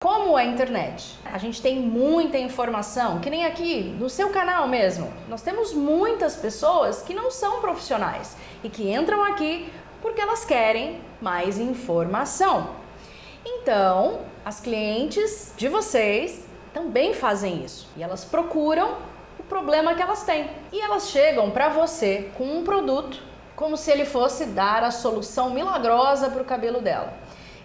Como a internet, a gente tem muita informação, que nem aqui no seu canal mesmo. Nós temos muitas pessoas que não são profissionais e que entram aqui porque elas querem mais informação. Então, as clientes de vocês também fazem isso e elas procuram o problema que elas têm. E elas chegam para você com um produto como se ele fosse dar a solução milagrosa para o cabelo dela.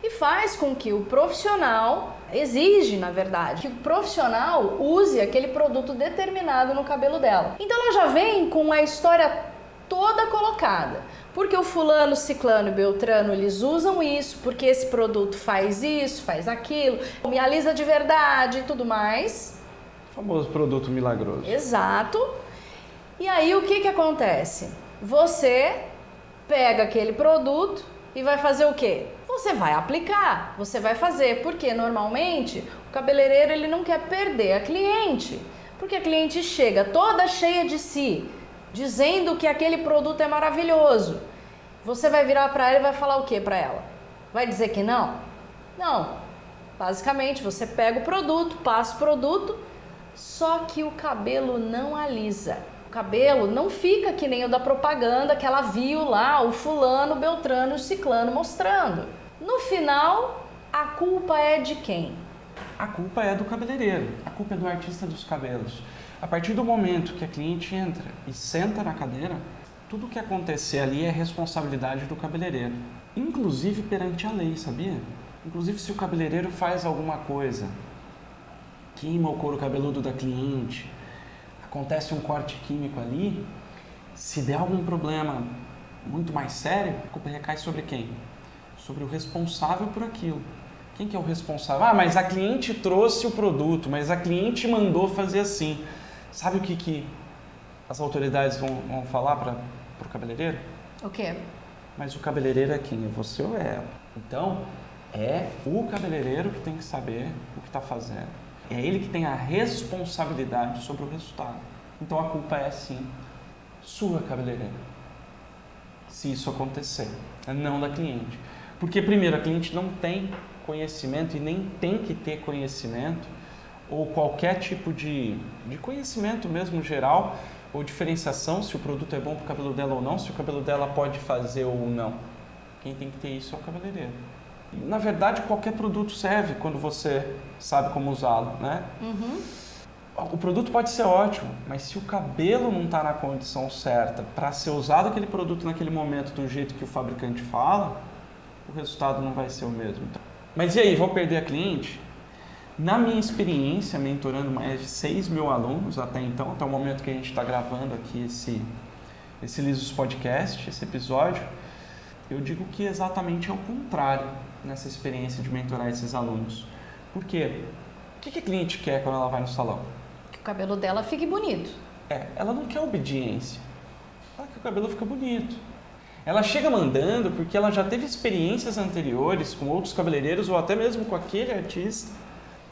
E faz com que o profissional, exige na verdade, que o profissional use aquele produto determinado no cabelo dela. Então ela já vem com a história toda colocada. Porque o fulano, ciclano e beltrano, eles usam isso, porque esse produto faz isso, faz aquilo, me alisa de verdade e tudo mais. O famoso produto milagroso. Exato. E aí o que acontece? Você pega aquele produto e vai fazer o quê? Você vai aplicar, você vai fazer, porque normalmente o cabeleireiro ele não quer perder a cliente, porque a cliente chega toda cheia de si, dizendo que aquele produto é maravilhoso. Você vai virar para ela e vai falar o que para ela? Vai dizer que não? Não. Basicamente você pega o produto, passa o produto, só que o cabelo não alisa. O cabelo não fica que nem o da propaganda que ela viu lá, o fulano, beltrano e o ciclano mostrando. No final, a culpa é de quem? A culpa é do cabeleireiro, a culpa é do artista dos cabelos. A partir do momento que a cliente entra e senta na cadeira, tudo que acontecer ali é responsabilidade do cabeleireiro. Inclusive perante a lei, sabia? Inclusive se o cabeleireiro faz alguma coisa, queima o couro cabeludo da cliente, acontece um corte químico ali, se der algum problema muito mais sério, a culpa recai sobre quem? Sobre o responsável por aquilo. Quem que é o responsável? Ah, mas a cliente trouxe o produto, mas a cliente mandou fazer assim. Sabe o que as autoridades vão falar para o cabeleireiro? O quê? Mas o cabeleireiro é quem? É você ou é ela? Então, é o cabeleireiro que tem que saber o que está fazendo. É ele que tem a responsabilidade sobre o resultado. Então, a culpa é, sim, sua, cabeleireira. Se isso acontecer, não da cliente. Porque, primeiro, a cliente não tem conhecimento e nem tem que ter conhecimento ou qualquer tipo de conhecimento mesmo geral ou diferenciação se o produto é bom para o cabelo dela ou não, se o cabelo dela pode fazer ou não. Quem tem que ter isso é o cabeleireiro. E, na verdade, qualquer produto serve quando você sabe como usá-lo, né? Uhum. O produto pode ser ótimo, mas se o cabelo não está na condição certa para ser usado aquele produto naquele momento do jeito que o fabricante fala, o resultado não vai ser o mesmo. Mas e aí, vou perder a cliente? Na minha experiência, mentorando mais de 6 mil alunos até então, até o momento que a gente está gravando aqui esse Lisos Podcast, esse episódio, eu digo que exatamente é o contrário nessa experiência de mentorar esses alunos. Por quê? O que a cliente quer quando ela vai no salão? Que o cabelo dela fique bonito. Ela não quer obediência. Ela quer que o cabelo fique bonito. Ela chega mandando porque ela já teve experiências anteriores com outros cabeleireiros ou até mesmo com aquele artista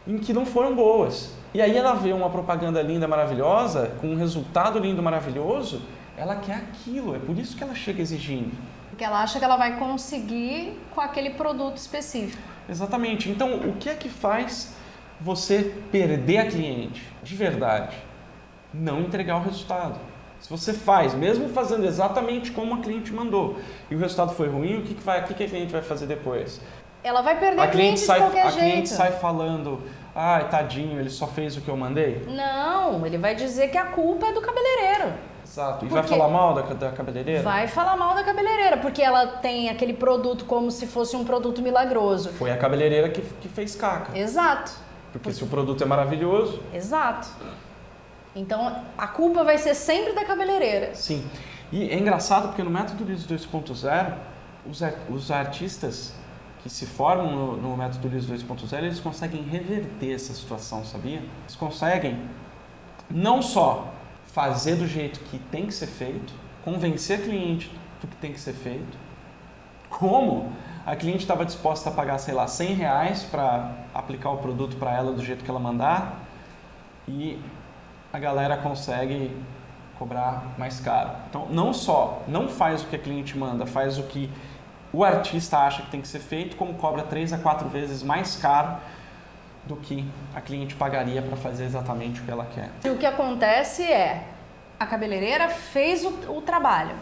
em que não foram boas. E aí ela vê uma propaganda linda, maravilhosa, com um resultado lindo, maravilhoso, ela quer aquilo. É por isso que ela chega exigindo. Porque ela acha que ela vai conseguir com aquele produto específico. Exatamente. Então, o que é que faz você perder a cliente? De verdade, não entregar o resultado. Se você faz, mesmo fazendo exatamente como a cliente mandou, e o resultado foi ruim, o que a cliente vai fazer depois? Ela vai perder a cliente de qualquer jeito. A cliente sai falando, ai, tadinho, ele só fez o que eu mandei? Não, ele vai dizer que a culpa é do cabeleireiro. Exato. E vai falar mal da cabeleireira? Vai falar mal da cabeleireira, porque ela tem aquele produto como se fosse um produto milagroso. Foi a cabeleireira que fez caca. Exato. Porque se o produto é maravilhoso... Exato. Então, a culpa vai ser sempre da cabeleireira. Sim. E é engraçado porque no Método Liso 2.0, os artistas que se formam no Método Liso 2.0, eles conseguem reverter essa situação, sabia? Eles conseguem não só fazer do jeito que tem que ser feito, convencer a cliente do que tem que ser feito, como a cliente estava disposta a pagar, sei lá, R$100 para aplicar o produto para ela do jeito que ela mandar, e a galera consegue cobrar mais caro. Então, não só não faz o que a cliente manda, faz o que o artista acha que tem que ser feito, como cobra 3 a 4 vezes mais caro do que a cliente pagaria para fazer exatamente o que ela quer. E o que acontece é, a cabeleireira fez o trabalho,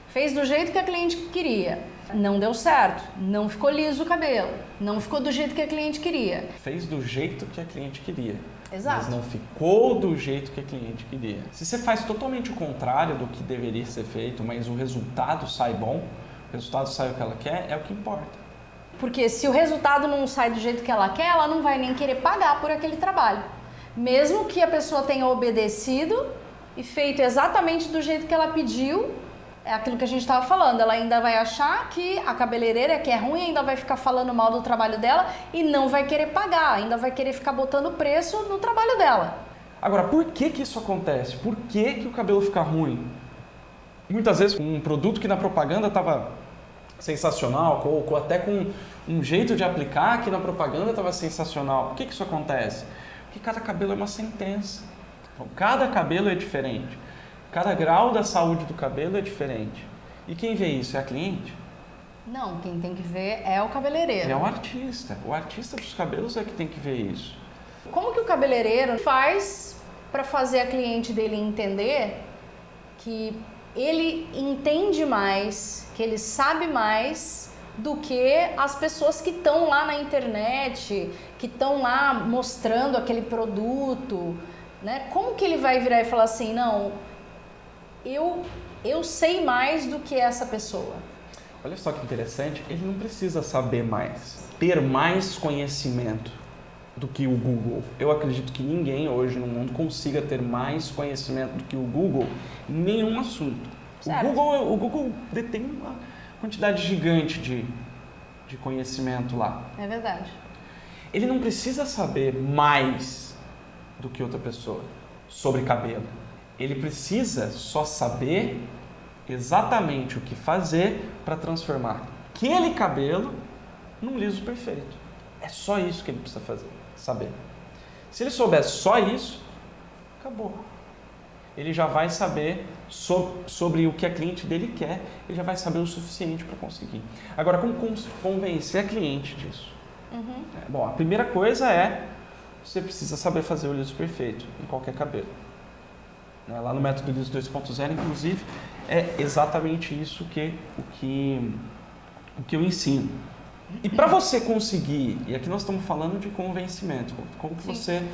fez do jeito que a cliente queria, não deu certo, não ficou liso o cabelo, não ficou do jeito que a cliente queria. Fez do jeito que a cliente queria. Exato. Mas não ficou do jeito que a cliente queria. Se você faz totalmente o contrário do que deveria ser feito, mas o resultado sai bom, o resultado sai o que ela quer, é o que importa. Porque se o resultado não sai do jeito que ela quer, ela não vai nem querer pagar por aquele trabalho. Mesmo que a pessoa tenha obedecido e feito exatamente do jeito que ela pediu, é aquilo que a gente estava falando, ela ainda vai achar que a cabeleireira que é ruim, ainda vai ficar falando mal do trabalho dela e não vai querer pagar, ainda vai querer ficar botando preço no trabalho dela. Agora, por que isso acontece? Por que o cabelo fica ruim? Muitas vezes um produto que na propaganda estava sensacional, ou até com um jeito de aplicar que na propaganda estava sensacional. Por que isso acontece? Porque cada cabelo é uma sentença. Então, cada cabelo é diferente. Cada grau da saúde do cabelo é diferente. E quem vê isso é a cliente? Não, quem tem que ver é o cabeleireiro. É o artista. O artista dos cabelos é que tem que ver isso. Como que o cabeleireiro faz para fazer a cliente dele entender que ele entende mais, que ele sabe mais do que as pessoas que estão lá na internet, que estão lá mostrando aquele produto, né? Como que ele vai virar e falar assim, não, eu sei mais do que essa pessoa? Olha só que interessante, ele não precisa saber mais, ter mais conhecimento do que o Google. Eu acredito que ninguém hoje no mundo consiga ter mais conhecimento do que o Google em nenhum assunto. O Google detém uma quantidade gigante de conhecimento lá. É verdade. Ele não precisa saber mais do que outra pessoa sobre cabelo. Ele precisa só saber exatamente o que fazer para transformar aquele cabelo num liso perfeito. É só isso que ele precisa saber. Se ele souber só isso, acabou. Ele já vai saber sobre o que a cliente dele quer, ele já vai saber o suficiente para conseguir. Agora, como convencer a cliente disso? Bom, a primeira coisa é, você precisa saber fazer o liso perfeito em qualquer cabelo. Lá no método Liso 2.0, inclusive, é exatamente isso o que eu ensino. E para você conseguir, e aqui nós estamos falando de convencimento, como que você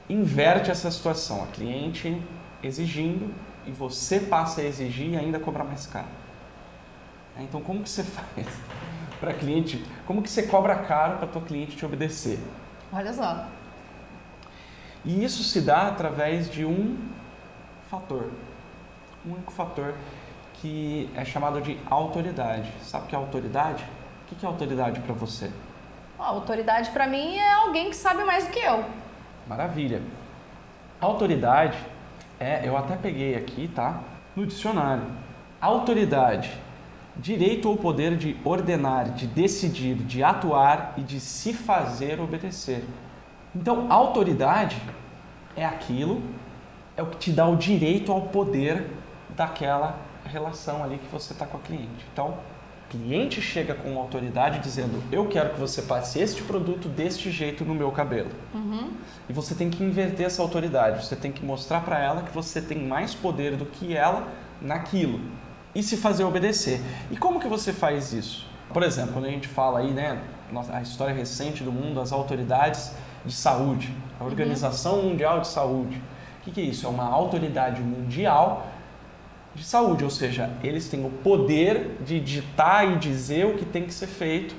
inverte essa situação, a cliente exigindo e você passa a exigir e ainda cobrar mais caro. Então, como que você faz para cliente, como que você cobra caro para a tua cliente te obedecer? Olha só. E isso se dá através de um único fator, que é chamado de autoridade. Sabe o que é autoridade? O que é autoridade para você? A autoridade para mim é alguém que sabe mais do que eu. Maravilha. Autoridade eu até peguei aqui, tá? No dicionário. Autoridade, direito ou poder de ordenar, de decidir, de atuar e de se fazer obedecer. Então, autoridade é o que te dá o direito ao poder daquela relação ali que você está com a cliente. Então, o cliente chega com autoridade dizendo, eu quero que você passe este produto deste jeito no meu cabelo. E você tem que inverter essa autoridade, você tem que mostrar para ela que você tem mais poder do que ela naquilo e se fazer obedecer. E como que você faz isso? Por exemplo, quando a gente fala aí, né, a história recente do mundo, as autoridades de saúde, a Organização Mundial de Saúde. O que é isso? É uma autoridade mundial de saúde, ou seja, eles têm o poder de ditar e dizer o que tem que ser feito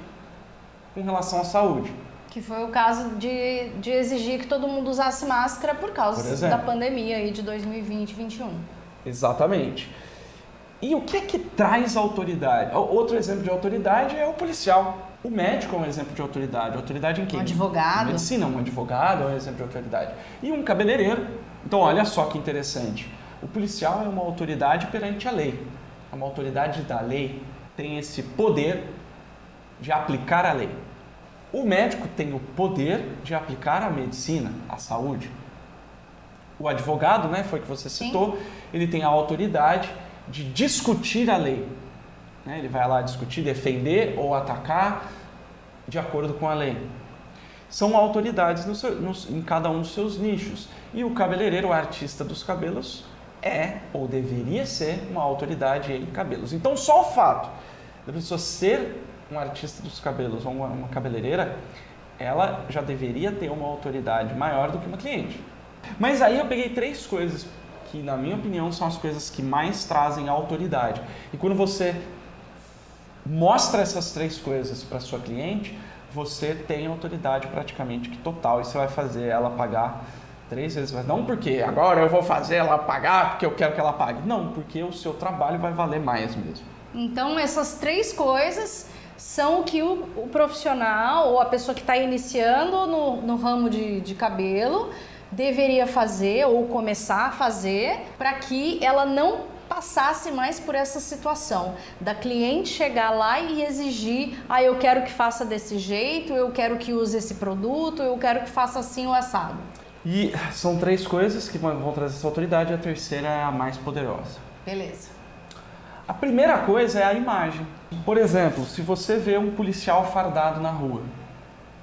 com relação à saúde. Que foi o caso de exigir que todo mundo usasse máscara por causa da pandemia aí de 2020 e 2021. Exatamente. E o que é que traz autoridade? Outro exemplo de autoridade é o policial. O médico é um exemplo de autoridade. Autoridade em quê? Um advogado. Na medicina, um advogado é um exemplo de autoridade. E um cabeleireiro. Então, olha só que interessante. O policial é uma autoridade perante a lei. É uma autoridade da lei. Tem esse poder de aplicar a lei. O médico tem o poder de aplicar a medicina, a saúde. O advogado, né, foi o que você citou, Sim. Ele tem a autoridade de discutir a lei. Ele vai lá discutir, defender ou atacar de acordo com a lei. são autoridades em cada um dos seus nichos. E o cabeleireiro, o artista dos cabelos, é ou deveria ser uma autoridade em cabelos. Então, só o fato da pessoa ser um artista dos cabelos ou uma cabeleireira, ela já deveria ter uma autoridade maior do que uma cliente. Mas aí eu peguei 3 coisas que, na minha opinião, são as coisas que mais trazem autoridade. E quando você mostra essas 3 coisas para sua cliente, você tem autoridade praticamente que total, e você vai fazer ela pagar 3 vezes mais. Não porque agora eu vou fazer ela pagar porque eu quero que ela pague. Não, porque o seu trabalho vai valer mais mesmo. Então, essas 3 coisas são o que o profissional ou a pessoa que está iniciando no ramo de cabelo deveria fazer ou começar a fazer para que ela não passasse mais por essa situação da cliente chegar lá e exigir, eu quero que faça desse jeito, eu quero que use esse produto, eu quero que faça assim o assado. E são 3 coisas que vão trazer essa autoridade, a terceira é a mais poderosa. Beleza. A primeira coisa é a imagem. Por exemplo, se você vê um policial fardado na rua,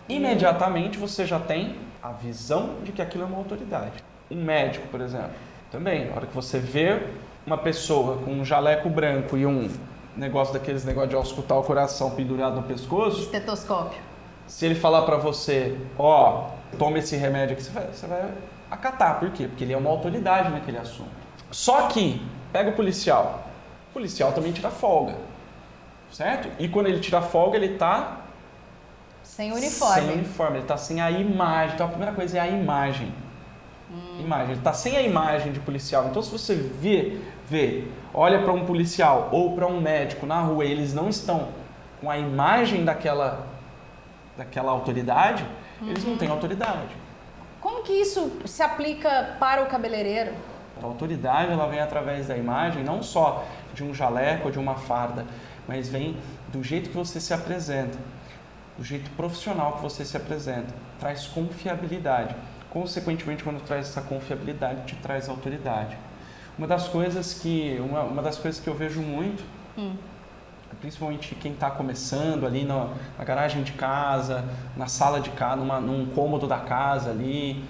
imediatamente você já tem a visão de que aquilo é uma autoridade. Um médico, por exemplo, também, na hora que você vê uma pessoa com um jaleco branco e um negócio daqueles negócios de auscultar o coração pendurado no pescoço, estetoscópio. Se ele falar pra você, toma esse remédio aqui, você vai acatar. Por quê? Porque ele é uma autoridade naquele assunto. Só que, pega o policial também tira folga, certo? E quando ele tira folga, ele tá sem uniforme. Sem uniforme, ele tá sem a imagem. Então a primeira coisa é a imagem. Imagem, ele tá sem a imagem de policial. Então se você olha para um policial ou para um médico na rua e eles não estão com a imagem daquela autoridade, eles não têm autoridade. Como que isso se aplica para o cabeleireiro? A autoridade ela vem através da imagem, não só de um jaleco ou de uma farda, mas vem do jeito que você se apresenta, do jeito profissional que você se apresenta. Traz confiabilidade. Consequentemente, quando traz essa confiabilidade, te traz autoridade. Uma das coisas que eu vejo muito, principalmente quem está começando ali na garagem de casa, na sala de casa, num cômodo da casa ali,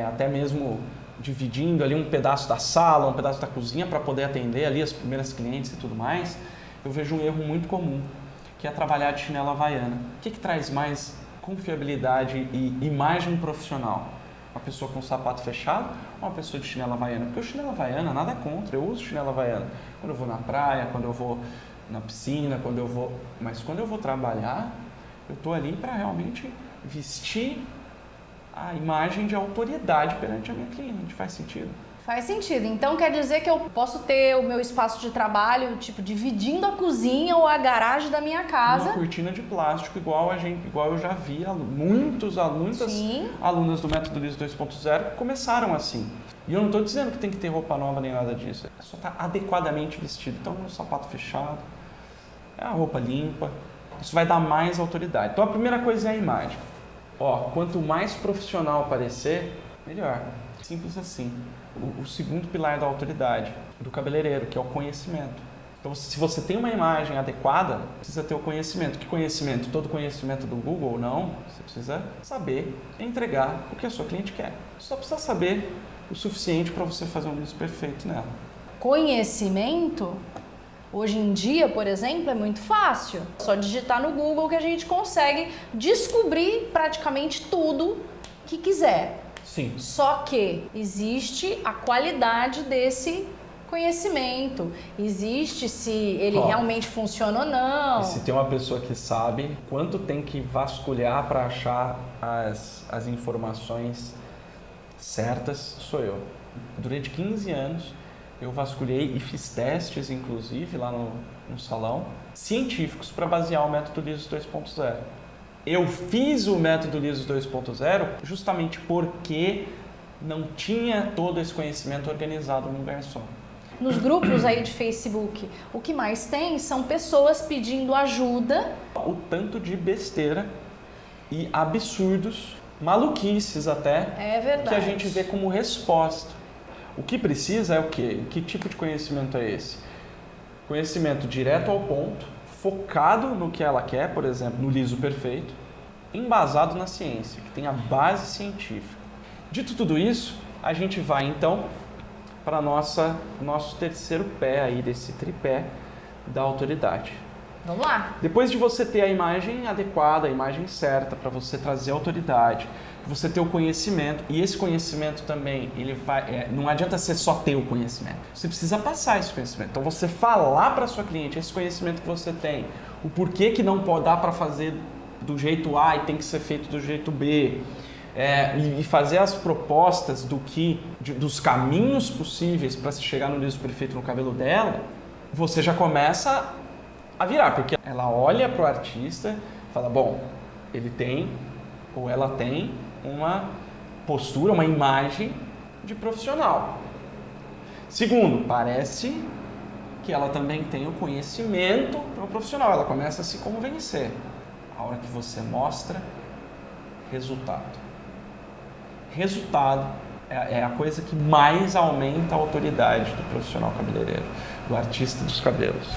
até mesmo dividindo ali um pedaço da sala, um pedaço da cozinha para poder atender ali as primeiras clientes e tudo mais, eu vejo um erro muito comum, que é trabalhar de chinela havaiana. O que traz mais confiabilidade e imagem profissional? Uma pessoa com sapato fechado ou uma pessoa de chinela havaiana? Porque o chinela havaiana, nada contra, eu uso chinela havaiana quando eu vou na praia, quando eu vou na piscina, mas quando eu vou trabalhar, eu estou ali para realmente vestir a imagem de autoridade perante a minha cliente. Faz sentido? Faz sentido. Então quer dizer que eu posso ter o meu espaço de trabalho, tipo, dividindo a cozinha ou a garagem da minha casa. Uma cortina de plástico igual eu já vi muitas alunas do Método Liso 2.0 começaram assim. E eu não estou dizendo que tem que ter roupa nova nem nada disso. É só estar adequadamente vestido. Então, o sapato fechado, a roupa limpa. Isso vai dar mais autoridade. Então, a primeira coisa é a imagem. Quanto mais profissional parecer, melhor. Simples assim. O segundo pilar da autoridade do cabeleireiro, que é o conhecimento. Então, se você tem uma imagem adequada, precisa ter o conhecimento. Que conhecimento? Todo conhecimento do Google? Não. Você precisa saber entregar o que a sua cliente quer. Você só precisa saber o suficiente para você fazer um liso perfeito nela. Conhecimento, hoje em dia, por exemplo, é muito fácil. É só digitar no Google que a gente consegue descobrir praticamente tudo que quiser. Sim. Só que existe a qualidade desse conhecimento, existe se ele realmente funciona ou não. E se tem uma pessoa que sabe quanto tem que vasculhar para achar as informações certas, sou eu. Durante 15 anos eu vasculhei e fiz testes, inclusive, lá no salão, científicos para basear o Método Liso 2.0. Eu fiz o Método Liso 2.0 justamente porque não tinha todo esse conhecimento organizado num lugar só. Nos grupos aí de Facebook, o que mais tem são pessoas pedindo ajuda. O tanto de besteira e absurdos, maluquices até, que a gente vê como resposta. O que precisa é o quê? Que tipo de conhecimento é esse? Conhecimento direto ao ponto, focado no que ela quer, por exemplo, no liso perfeito, embasado na ciência, que tenha base científica. Dito tudo isso, a gente vai então para nosso terceiro pé aí desse tripé da autoridade. Vamos lá. Depois de você ter a imagem adequada, a imagem certa para você trazer autoridade, você ter o conhecimento, e esse conhecimento também, ele vai, não adianta você só ter o conhecimento, você precisa passar esse conhecimento. Então você falar para a sua cliente esse conhecimento que você tem, o porquê que não pode dar para fazer do jeito A e tem que ser feito do jeito B, e fazer as propostas dos caminhos possíveis para se chegar no liso perfeito no cabelo dela, você já começa a virar, porque ela olha para o artista e fala, bom, ele tem ou ela tem uma postura, uma imagem de profissional. Segundo, parece que ela também tem o conhecimento para o profissional, ela começa a se convencer. A hora que você mostra resultado. Resultado é a coisa que mais aumenta a autoridade do profissional cabeleireiro, do artista dos cabelos.